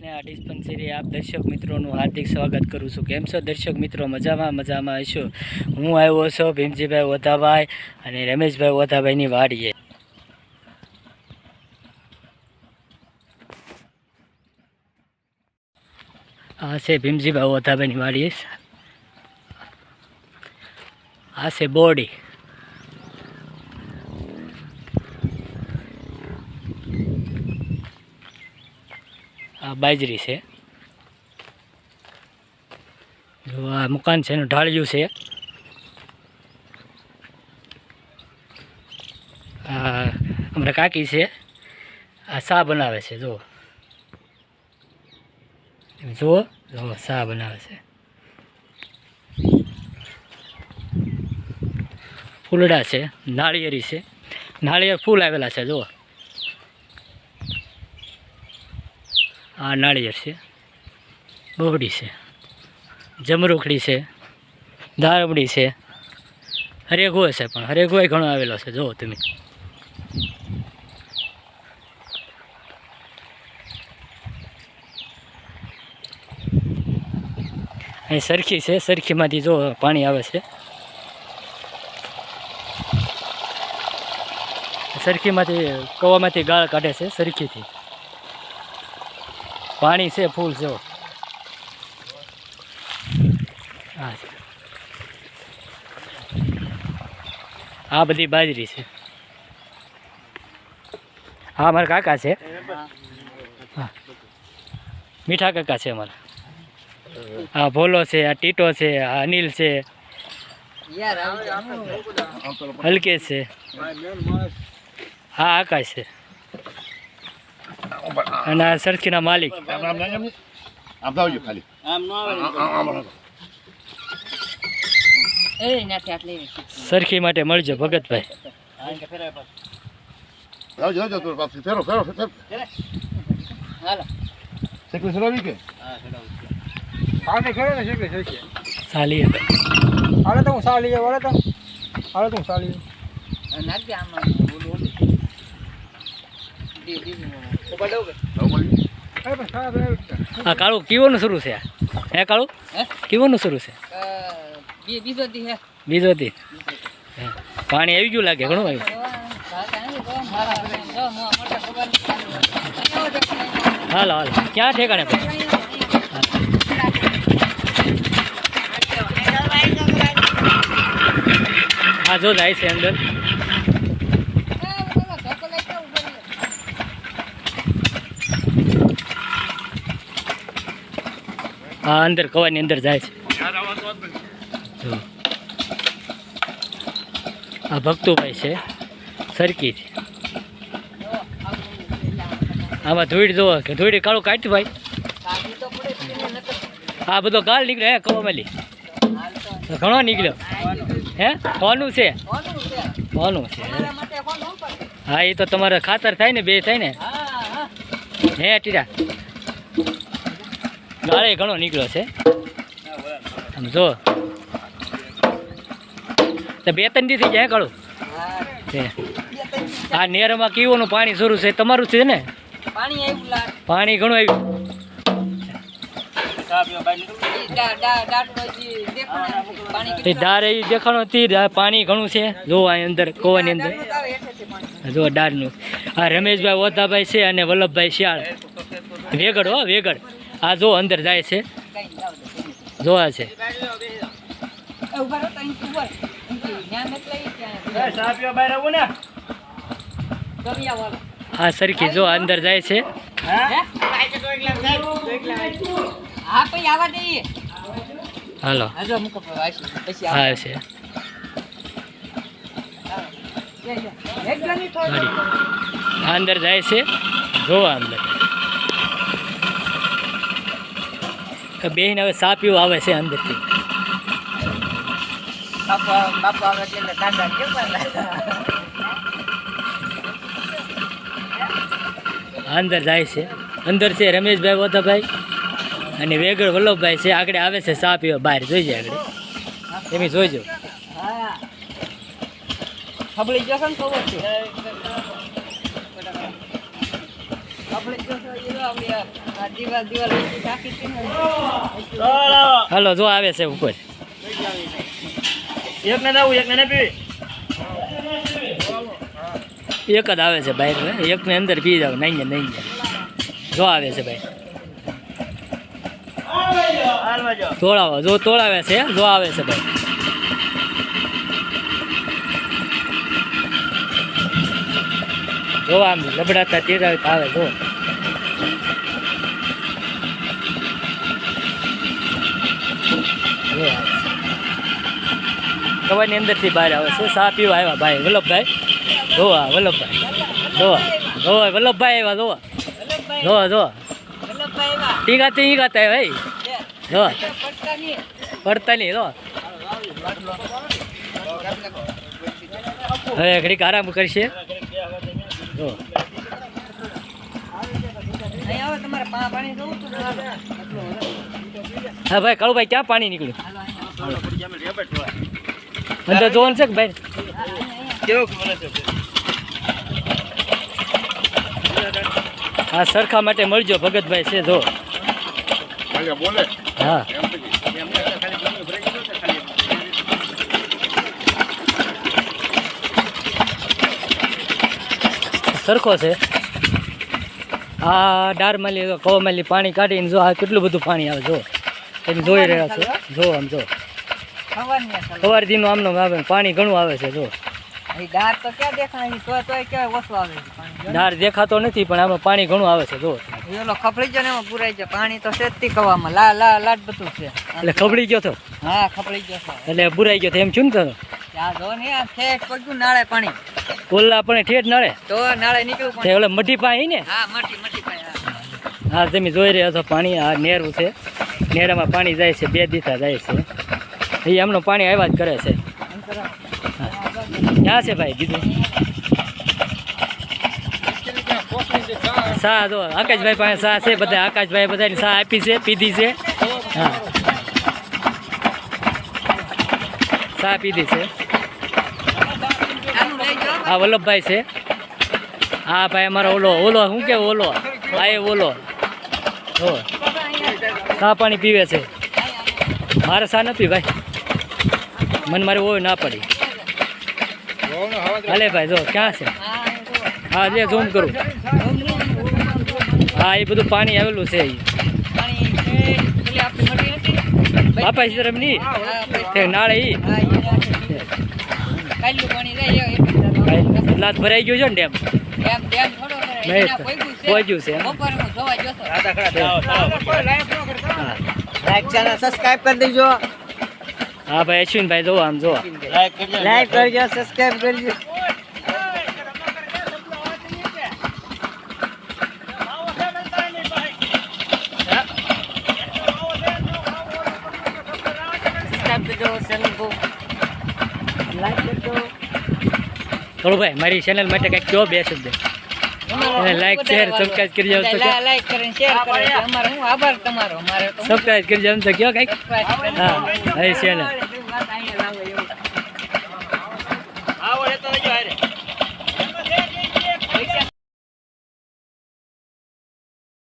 અને આ ડિસ્પેન્સરી આપ દર્શક મિત્રોનું હાર્દિક સ્વાગત કરું છું। કેમ છો દર્શક મિત્રો? મજામાં હશો। હું આવ્યો છું ભીમજીભાઈ ઓધાભાઈ અને રમેશભાઈ ઓધાભાઈની વાડીએ। આ છે ભીમજીભાઈ ઓધાભાઈની વાડીએ। આ છે બોડી। આ બાજરી છે। જો આ મકાન છે એનું ઢાળિયું છે। આ અમારા કાકી છે, આ ચા બનાવે છે। જુઓ જુઓ જુઓ ચા બનાવે છે। ફૂલડા છે, નાળિયેરી છે, નાળિયેર ફૂલ આવેલા છે। જુઓ આ નાળિયેર છે, બોવડી છે, જમરૂખડી છે, દારમડી છે, હરેગો છે, પણ હરેગોય ઘણો આવેલો છે। જુઓ તમે અહીં સરખી છે, સરખીમાંથી જો પાણી આવે છે। સરખીમાંથી કવામાંથી ગાળ કાઢે છે, સરખીથી પાણી છે ફૂલ। જો હા છે, આ બધી બાજરી છે। હા મારા કાકા છે, હા મીઠા કાકા છે અમારા। આ ભોલો છે, આ ટીટો છે, આ અનિલ છે, હલકેશ છે, હા આકાશ છે, અને આ સરખીના માલિક। સરખી માટે મળજો ભગતભાઈ। સાલી હાલે તો હું સાલી હાલે તો હું સાલી આ કાળું કીવાનું શરૂ છે? હે કાળું કીવાનું શરૂ છે? બીજો દી પાણી આવી ગયું લાગે, ઘણું આવ્યું। હાલો હાલો, ક્યાં ઠેકાણે? હા જો જાય છે અંદર। હા અંદર કવાની અંદર જાય છે। જો આ ભક્તુભાઈ છે, સરખી છે। આમાં ધૂળ જોવો કે ધૂળી કાળું કાઢ્યું ભાઈ? હા બધો ગાળ નીકળ્યો હે કવામાંથી, ઘણો નીકળ્યો હે? કોનું છે? કોનું છે? હા એ તો તમારે ખાતર થાય ને, બે થાય ને હે ટીરા? ગાળે ઘણો નીકળ્યો છે આમ જો, તો 2-3 દી થઈ જાય કાળું? આ નેરમાં કીઓનું પાણી શરૂ છે, તમારું છે ને? પાણી ઘણું આવ્યું। દાર એ દેખાણો હતી, પાણી ઘણું છે। જો આ અંદર કોવાની અંદર જો ડાળનું। આ રમેશભાઈ ઓધાભાઈ છે અને વલ્લભભાઈ શિયાળ વેગડ, હો વેગડ। આ જો અંદર જાય છે, જો આ છે। હા સરખી જો અંદર જાય છે। હાલો હા છે અંદર જાય છે, જોવા અંદર બેન હવે સા પીવું આવે છે અંદરથી। અંદર જાય છે, અંદર છે રમેશભાઈ ઓધાભાઈ અને વેગડ વલ્લભભાઈ છે। આગળ આવે છે સા પીવા બહાર, જોઈજે આગળ એમ જોઈજો। હાલો જો આવે છે ઉપર એક ને આવું એક ને પીવી એક જ આવે છે બહાર એક ને અંદર પી જાવ નહીં જો આવે છે ભાઈ હાલવા જો તોળાવો જો તોળાવે છે જો આવે છે ભાઈ જો આમ લબડાતા તેરાવે આવે જો કવાની અંદરથી બહાર આવે છે સા પીવા આવ્યા ભાઈ વલ્લભભાઈ જોવા વલ્લભભાઈ જોવા વલ્લભભાઈ આવ્યા જોવા ટીકા ભાઈ જોવા પડતા નહીં જો હવે ઘડીક આરામ કરશે જો હા ભાઈ કાળુભાઈ ક્યાં પાણી નીકળ્યું અંદર જોવાનું છે કે ભાઈ હા સરખા માટે મળજો ભગતભાઈ છે જો હા સરખો છે આ ડારમાલી કવામાલી પાણી કાઢીને જો આ કેટલું બધું પાણી આવે જો તમે જોઈ રહ્યા છો જો આમ જો સવારથીનું આમનું આવે પાણી ઘણું આવે છે જો ડાર દેખાતો નથી પણ આમાં પાણી ઘણું આવે છે જો ખપડી ગયો ને એમાં પુરાઈ જાય પાણી તો સેજથી કવામાં લાટ બધું છે એટલે ખબડી ગયો તો હા ખપડી ગયો છે એટલે બુરાઈ ગયો તો એમ છું ને તો આ જો ને આ ઠેઠ પગ્યું નાળે પાણી ઓલા પણ ઠેઠ નડે તો નાળે નીકળ્યું તે પાણી ઓલા મઢી પાણી ને હા મટી પાણી હા તમે જોઈ રહ્યા છો પાણી આ નેરું છે નેરામાં પાણી જાય છે બે દીથા જાય છે એ એમનું પાણી આવ્યા જ કરે છે ક્યાં છે ભાઈ દીધું સા જો આકાશભાઈ પાસે સા છે બધા આકાશભાઈ બધાની સા આપી છે પીધી છે હા સા પીધી છે આનું લઈ જાઓ આ વલ્લભભાઈ છે હા ભાઈ અમારો ઓલો શું કે ઓલો આ એ ઓલો હો સા પાણી પીવે છે મારે સા નથી ભાઈ મને મારે ઓય ના પડી હાલે ભાઈ જો ક્યાં છે હા જે ઝૂમ કરું હા એ બધું પાણી આવેલું છે બાપા સીતારામની તે નાળે ઈ લાત ભરાઈ ગયું છે ને ડેમ પહોંચ્યું છે લાઈક ચેનલ સબસ્ક્રાઇબ કરી દેજો હા ભાઈ અશ્વિનભાઈ જોવો આમ જોવો લાઈક કરજો સબસ્ક્રાઇબ કરજો સબસ્ક્રાઇબ કરજો ચેનલ को લાઈક કરજો થોડું ભાઈ મારી ચેનલ માટે કંઈક કહો બે શબ્દ અને લાઈક શેર સબસ્ક્રાઇબ કરી જાવ તો લાઈક કરીને શેર કરો અમારો હું આભાર તમારો અમારે તો સબસ્ક્રાઇબ કરી જાવ તો કયો કંઈક સબસ્ક્રાઇબ હા એ ચેનલ